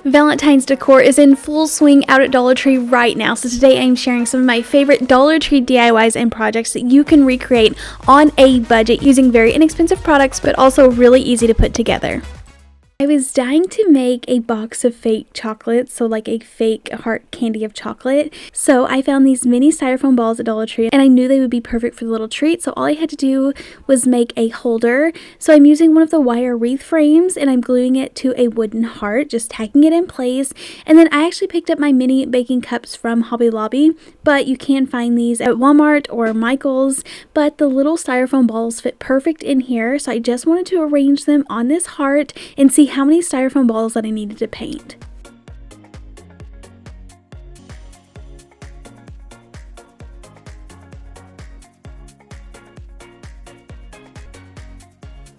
Valentine's decor is in full swing out at Dollar Tree right now, so today I'm sharing some of my favorite Dollar Tree DIYs and projects that you can recreate on a budget using very inexpensive products but also really easy to put together. I was dying to make a box of fake chocolates, so like a fake heart candy of chocolate. So I found these mini styrofoam balls at Dollar Tree and I knew they would be perfect for the little treat. So all I had to do was make a holder. So I'm using one of the wire wreath frames and I'm gluing it to a wooden heart, just tacking it in place. And then I actually picked up my mini baking cups from Hobby Lobby, but you can find these at Walmart or Michael's. But the little styrofoam balls fit perfect in here. So I just wanted to arrange them on this heart and see how many styrofoam balls that I needed to paint.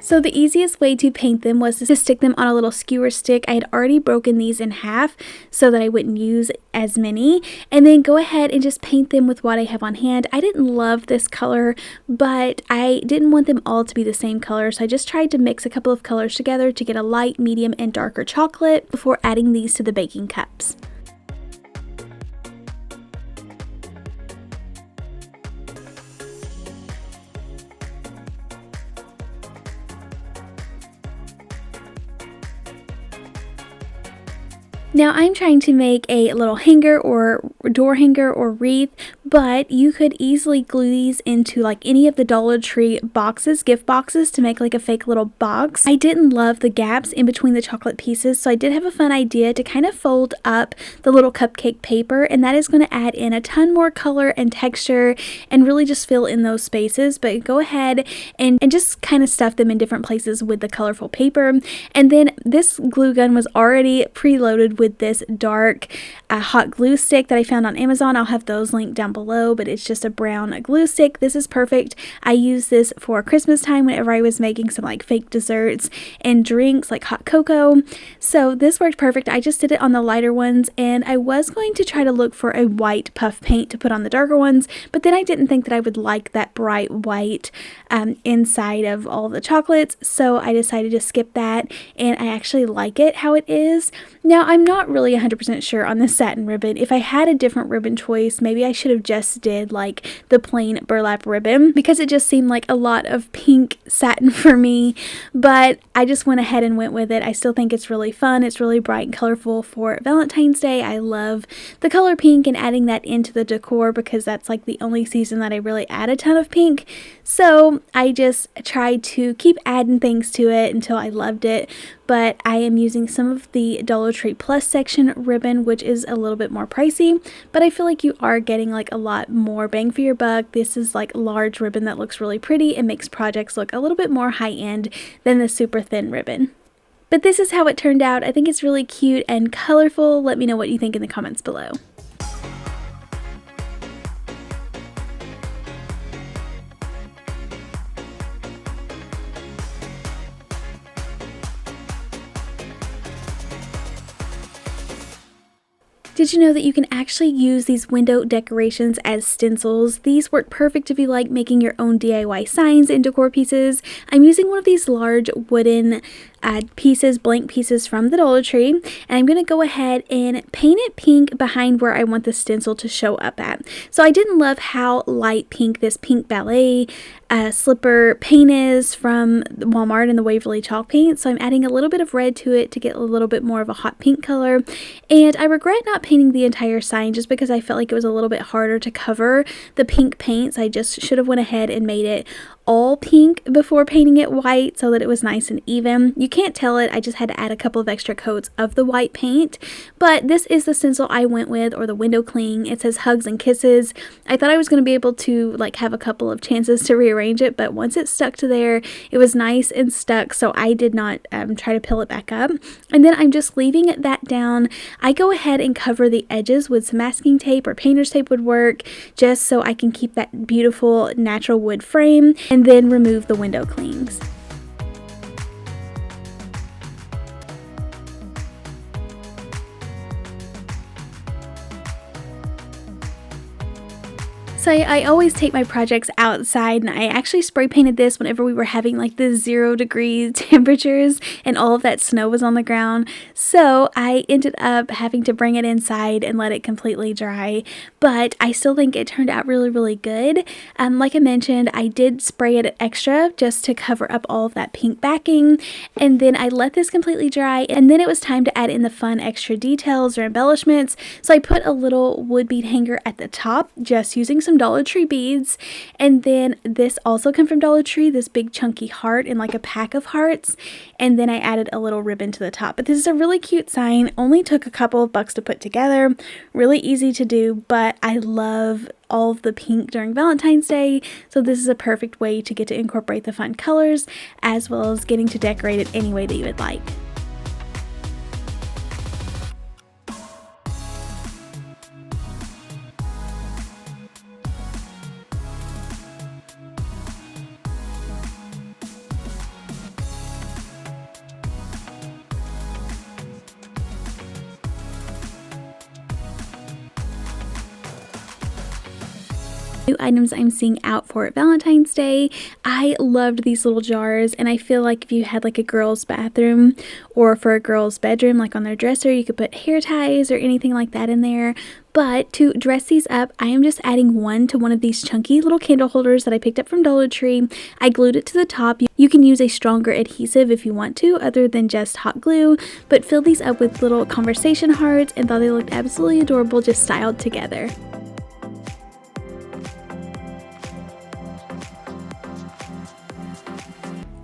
So the easiest way to paint them was to stick them on a little skewer stick. I had already broken these in half so that I wouldn't use as many, and then go ahead and just paint them with what I have on hand. I didn't love this color, but I didn't want them all to be the same color, so I just tried to mix a couple of colors together to get a light, medium, and darker chocolate before adding these to the baking cups. Now I'm trying to make a little hanger or door hanger or wreath, but you could easily glue these into like any of the Dollar Tree boxes, gift boxes, to make like a fake little box. I didn't love the gaps in between the chocolate pieces, so I did have a fun idea to kind of fold up the little cupcake paper, and that is going to add in a ton more color and texture and really just fill in those spaces. But go ahead and just kind of stuff them in different places with the colorful paper. And then this glue gun was already preloaded with this dark hot glue stick that I found on Amazon. I'll have those linked down below, but it's just a brown glue stick. This is perfect. I used this for Christmas time whenever I was making some like fake desserts and drinks like hot cocoa. So this worked perfect. I just did it on the lighter ones, and I was going to try to look for a white puff paint to put on the darker ones, but then I didn't think that I would like that bright white inside of all the chocolates, so I decided to skip that, and I actually like it how it is. Now I'm not really 100% sure on the satin ribbon. If I had a different ribbon choice, maybe I should have just did like the plain burlap ribbon, because it just seemed like a lot of pink satin for me, but I just went ahead and went with it. I still think it's really fun. It's really bright and colorful for Valentine's Day. I love the color pink and adding that into the decor because that's like the only season that I really add a ton of pink. So I just tried to keep adding things to it until I loved it. But I am using some of the Dollar Tree Plus section ribbon, which is a little bit more pricey, but I feel like you are getting like a lot more bang for your buck. This is like large ribbon that looks really pretty and makes projects look a little bit more high-end than the super thin ribbon. But this is how it turned out. I think it's really cute and colorful. Let me know what you think in the comments below. Did you know that you can actually use these window decorations as stencils? These work perfect if you like making your own DIY signs and decor pieces. I'm using one of these large wooden pieces, blank pieces from the Dollar Tree, and I'm going to go ahead and paint it pink behind where I want the stencil to show up at. So I didn't love how light pink this pink ballet slipper paint is from Walmart in the Waverly chalk paint, so I'm adding a little bit of red to it to get a little bit more of a hot pink color. And I regret not painting the entire sign just because I felt like it was a little bit harder to cover the pink paints. I just should have went ahead and made it all pink before painting it white so that it was nice and even. You can't tell it, I just had to add a couple of extra coats of the white paint, but this is the stencil I went with, or the window cling. It says hugs and kisses. I thought I was going to be able to like have a couple of chances to rearrange it, but once it stuck to there, it was nice and stuck, so I did not try to peel it back up. And then I'm just leaving that down. I go ahead and cover the edges with some masking tape, or painter's tape would work, just so I can keep that beautiful natural wood frame, and then remove the window clings. So I always take my projects outside, and I actually spray painted this whenever we were having like the 0-degree temperatures and all of that snow was on the ground. So I ended up having to bring it inside and let it completely dry, but I still think it turned out really, really good. Like I mentioned, I did spray it extra just to cover up all of that pink backing, and then I let this completely dry, and then it was time to add in the fun extra details or embellishments. So I put a little wood bead hanger at the top, just using some Dollar Tree beads, and then this also came from Dollar Tree, this big chunky heart and like a pack of hearts, and then I added a little ribbon to the top. But this is a really cute sign, only took a couple of bucks to put together, really easy to do, but I love all of the pink during Valentine's Day, so this is a perfect way to get to incorporate the fun colors as well as getting to decorate it any way that you would like. New items I'm seeing out for Valentine's Day. I loved these little jars, and I feel like if you had like a girl's bathroom or for a girl's bedroom, like on their dresser, you could put hair ties or anything like that in there. But to dress these up, I am just adding one to one of these chunky little candle holders that I picked up from Dollar Tree. I glued it to the top. You can use a stronger adhesive if you want to, other than just hot glue, but fill these up with little conversation hearts and thought they looked absolutely adorable just styled together.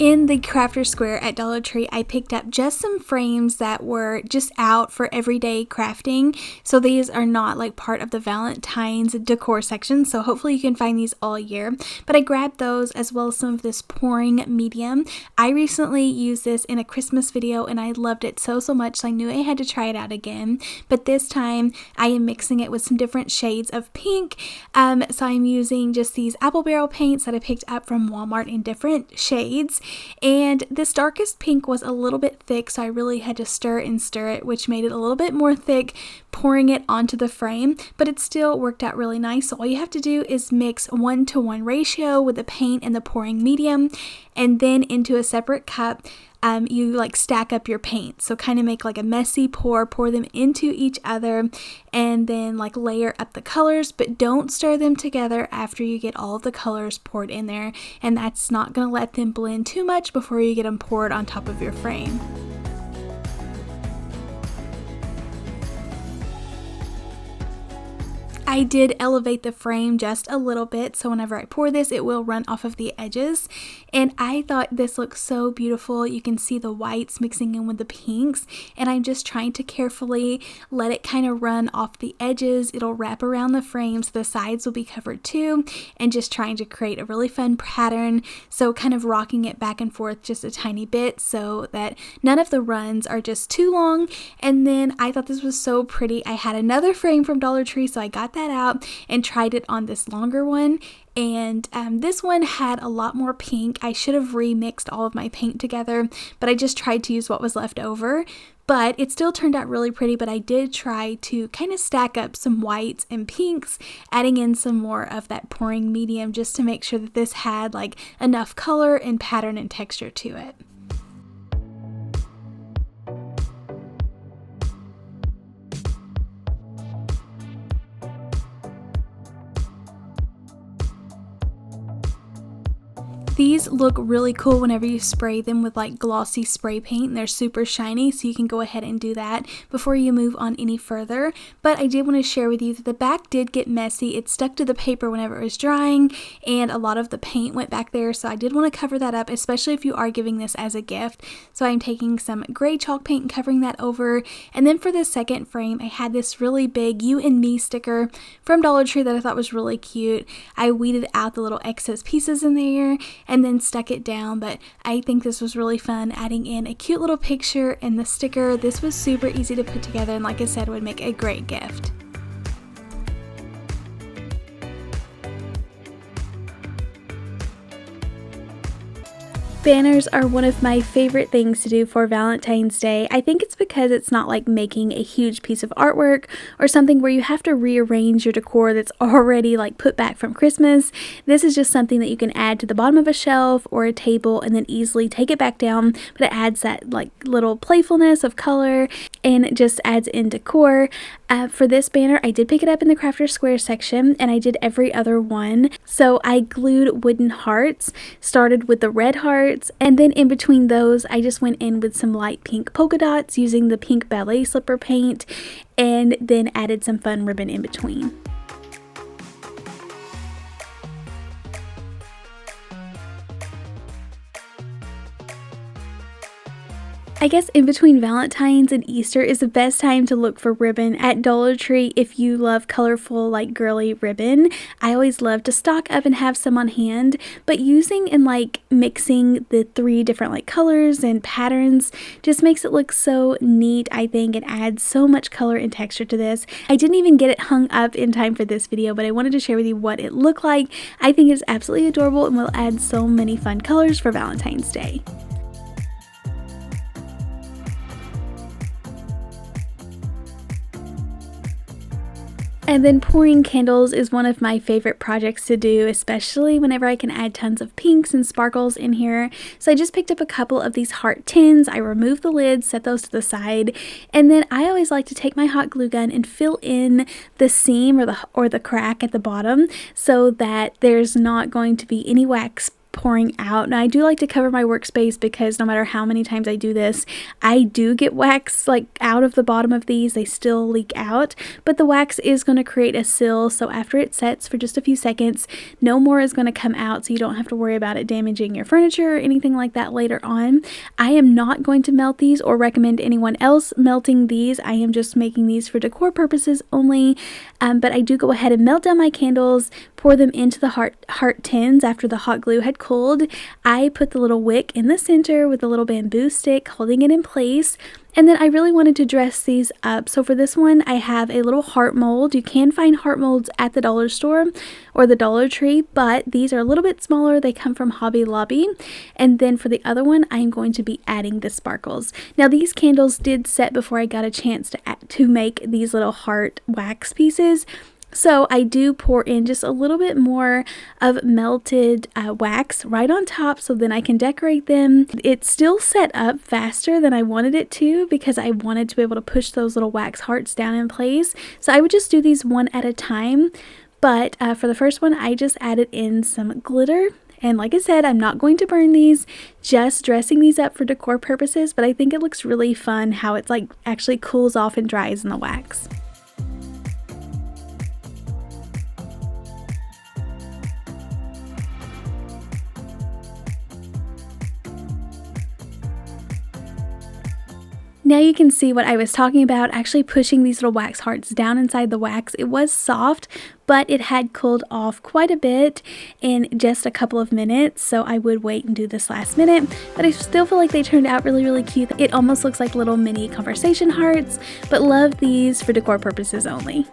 In the crafter square at Dollar Tree, I picked up just some frames that were just out for everyday crafting. So these are not like part of the Valentine's decor section, so hopefully you can find these all year. But I grabbed those as well as some of this pouring medium. I recently used this in a Christmas video and I loved it so much, so I knew I had to try it out again. But this time I am mixing it with some different shades of pink. So I'm using just these apple barrel paints that I picked up from Walmart in different shades. And this darkest pink was a little bit thick, so I really had to stir it, which made it a little bit more thick, pouring it onto the frame, but it still worked out really nice. So all you have to do is mix 1-to-1 ratio with the paint and the pouring medium, and then into a separate cup, you like stack up your paint. So kind of make like a messy pour them into each other, and then like layer up the colors, but don't stir them together after you get all of the colors poured in there, and that's not going to let them blend too much before you get them poured on top of your frame. I did elevate the frame just a little bit, so whenever I pour this, it will run off of the edges. And I thought this looks so beautiful. You can see the whites mixing in with the pinks, and I'm just trying to carefully let it kind of run off the edges. It'll wrap around the frame, so the sides will be covered too, and just trying to create a really fun pattern. So kind of rocking it back and forth just a tiny bit so that none of the runs are just too long. And then I thought this was so pretty. I had another frame from Dollar Tree, so I got that out and tried it on this longer one, and this one had a lot more pink. I should have remixed all of my paint together, but I just tried to use what was left over. But it still turned out really pretty, but I did try to kind of stack up some whites and pinks, adding in some more of that pouring medium just to make sure that this had like enough color and pattern and texture to it. These look really cool whenever you spray them with like glossy spray paint. They're super shiny, so you can go ahead and do that before you move on any further. But I did want to share with you that the back did get messy. It stuck to the paper whenever it was drying, and a lot of the paint went back there, so I did want to cover that up, especially if you are giving this as a gift. So I'm taking some gray chalk paint and covering that over. And then for the second frame, I had this really big You and Me sticker from Dollar Tree that I thought was really cute. I weeded out the little excess pieces in there and then stuck it down, but I think this was really fun, adding in a cute little picture and the sticker. This was super easy to put together, and like I said, would make a great gift. Banners are one of my favorite things to do for Valentine's Day. I think it's because it's not like making a huge piece of artwork or something where you have to rearrange your decor that's already like put back from Christmas. This is just something that you can add to the bottom of a shelf or a table and then easily take it back down, but it adds that like little playfulness of color and it just adds in decor. For this banner, I did pick it up in the Crafter Square section and I did every other one. So I glued wooden hearts, started with the red hearts, and then in between those I just went in with some light pink polka dots using the pink ballet slipper paint and then added some fun ribbon in between. I guess in between Valentine's and Easter is the best time to look for ribbon at Dollar Tree if you love colorful, like girly ribbon. I always love to stock up and have some on hand, but using and like mixing the 3 different like colors and patterns just makes it look so neat, I think. It adds so much color and texture to this. I didn't even get it hung up in time for this video, but I wanted to share with you what it looked like. I think it's absolutely adorable and will add so many fun colors for Valentine's Day. And then pouring candles is one of my favorite projects to do, especially whenever I can add tons of pinks and sparkles in here. So I just picked up a couple of these heart tins. I removed the lids, set those to the side, and then I always like to take my hot glue gun and fill in the seam or the crack at the bottom so that there's not going to be any wax pouring out. Now I do like to cover my workspace because no matter how many times I do this, I do get wax like out of the bottom of these. They still leak out, but the wax is going to create a seal, so after it sets for just a few seconds, no more is going to come out, so you don't have to worry about it damaging your furniture or anything like that later on. I am not going to melt these or recommend anyone else melting these. I am just making these for decor purposes only, but I do go ahead and melt down my candles, pour them into the heart tins after the hot glue had cooled. I put the little wick in the center with a little bamboo stick holding it in place, and then I really wanted to dress these up. So for this one I have a little heart mold. You can find heart molds at the dollar store or the Dollar Tree, but these are a little bit smaller. They come from Hobby Lobby. And then for the other one I am going to be adding the sparkles. Now these candles did set before I got a chance to make these little heart wax pieces. So I do pour in just a little bit more of melted wax right on top so then I can decorate them. It still set up faster than I wanted it to because I wanted to be able to push those little wax hearts down in place. So I would just do these one at a time. But for the first one, I just added in some glitter. And like I said, I'm not going to burn these, just dressing these up for decor purposes. But I think it looks really fun how it's like actually cools off and dries in the wax. Now you can see what I was talking about, actually pushing these little wax hearts down inside the wax. It was soft, but it had cooled off quite a bit in just a couple of minutes, so I would wait and do this last minute. But I still feel like they turned out really, really cute. It almost looks like little mini conversation hearts, but love these for decor purposes only.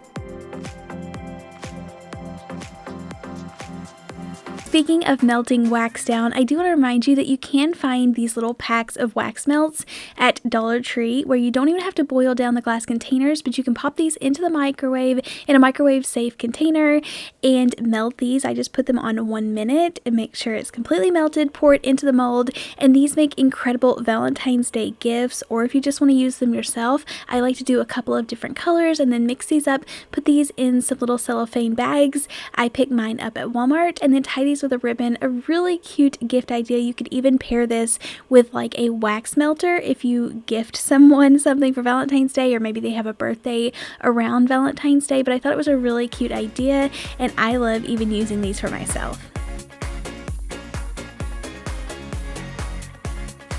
Speaking of melting wax down, I do want to remind you that you can find these little packs of wax melts at Dollar Tree where you don't even have to boil down the glass containers, but you can pop these into the microwave in a microwave safe container and melt these. I just put them on 1 minute and make sure it's completely melted, pour it into the mold, and these make incredible Valentine's Day gifts, or if you just want to use them yourself, I like to do a couple of different colors and then mix these up, put these in some little cellophane bags. I picked mine up at Walmart and then tie these with a ribbon. A really cute gift idea. You could even pair this with like a wax melter if you gift someone something for Valentine's Day, or maybe they have a birthday around Valentine's Day. But I thought it was a really cute idea, and I love even using these for myself.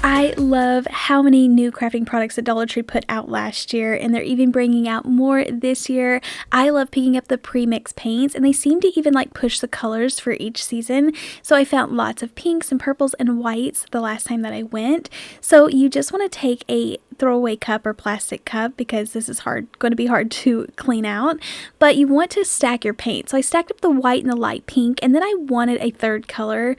I love how many new crafting products that Dollar Tree put out last year, and they're even bringing out more this year. I love picking up the pre-mix paints, and they seem to even like push the colors for each season. So I found lots of pinks and purples and whites the last time that I went. So you just want to take a throwaway cup or plastic cup because this is going to be hard to clean out, but you want to stack your paint. So I stacked up the white and the light pink, and then I wanted a third color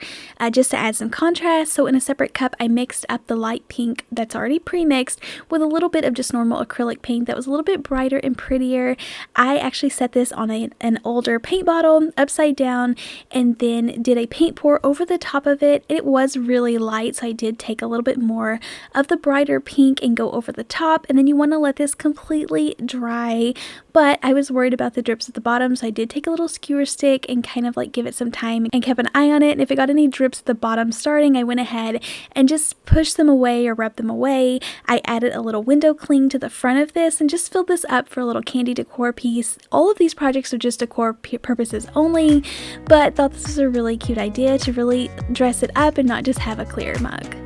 just to add some contrast. So in a separate cup, I mixed up the light pink that's already pre-mixed with a little bit of just normal acrylic paint that was a little bit brighter and prettier. I actually set this on an older paint bottle upside down and then did a paint pour over the top of it. It was really light, so I did take a little bit more of the brighter pink and go over the top, and then you want to let this completely dry. But I was worried about the drips at the bottom, so I did take a little skewer stick and kind of like give it some time and kept an eye on it. And if it got any drips at the bottom starting, I went ahead and just pushed them away or rubbed them away. I added a little window cling to the front of this and just filled this up for a little candy decor piece. All of these projects are just decor purposes only, but thought this was a really cute idea to really dress it up and not just have a clear mug.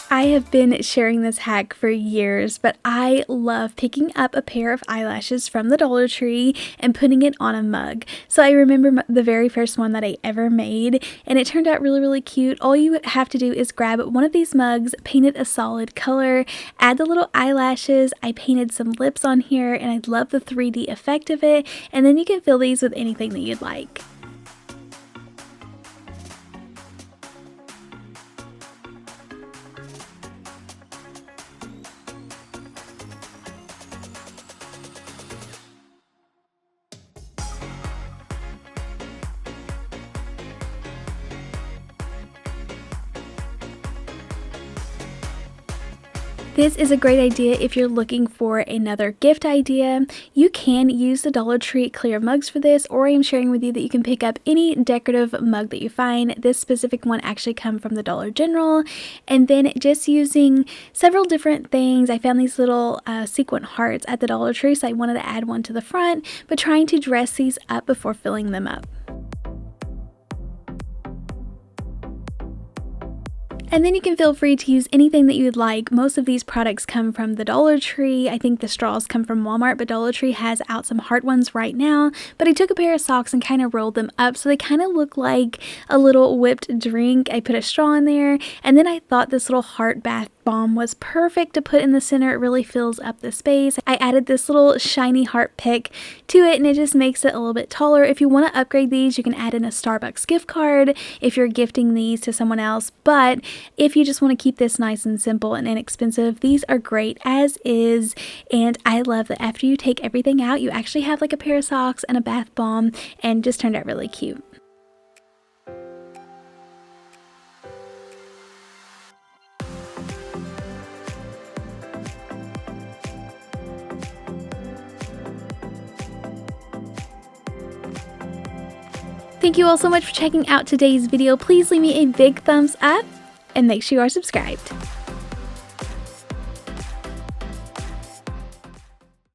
I have been sharing this hack for years, but I love picking up a pair of eyelashes from the Dollar Tree and putting it on a mug. So I remember the very first one that I ever made, and it turned out really, really cute. All you have to do is grab one of these mugs, paint it a solid color, add the little eyelashes. I painted some lips on here, and I love the 3D effect of it, and then you can fill these with anything that you'd like. This is a great idea if you're looking for another gift idea. You can use the Dollar Tree clear mugs for this, or I am sharing with you that you can pick up any decorative mug that you find. This specific one actually comes from the Dollar General, and then just using several different things. I found these little sequin hearts at the Dollar Tree, so I wanted to add one to the front, but trying to dress these up before filling them up. And then you can feel free to use anything that you would like. Most of these products come from the Dollar Tree. I think the straws come from Walmart, but Dollar Tree has out some heart ones right now. But I took a pair of socks and kind of rolled them up so they kind of look like a little whipped drink. I put a straw in there, and then I thought this little heart bath bomb was perfect to put in the center. It really fills up the space. I added this little shiny heart pick to it, and it just makes it a little bit taller. If you want to upgrade these, you can add in a Starbucks gift card if you're gifting these to someone else. But if you just want to keep this nice and simple and inexpensive, these are great as is. And I love that after you take everything out, you actually have like a pair of socks and a bath bomb, and just turned out really cute. Thank you all so much for checking out today's video. Please leave me a big thumbs up and make sure you are subscribed.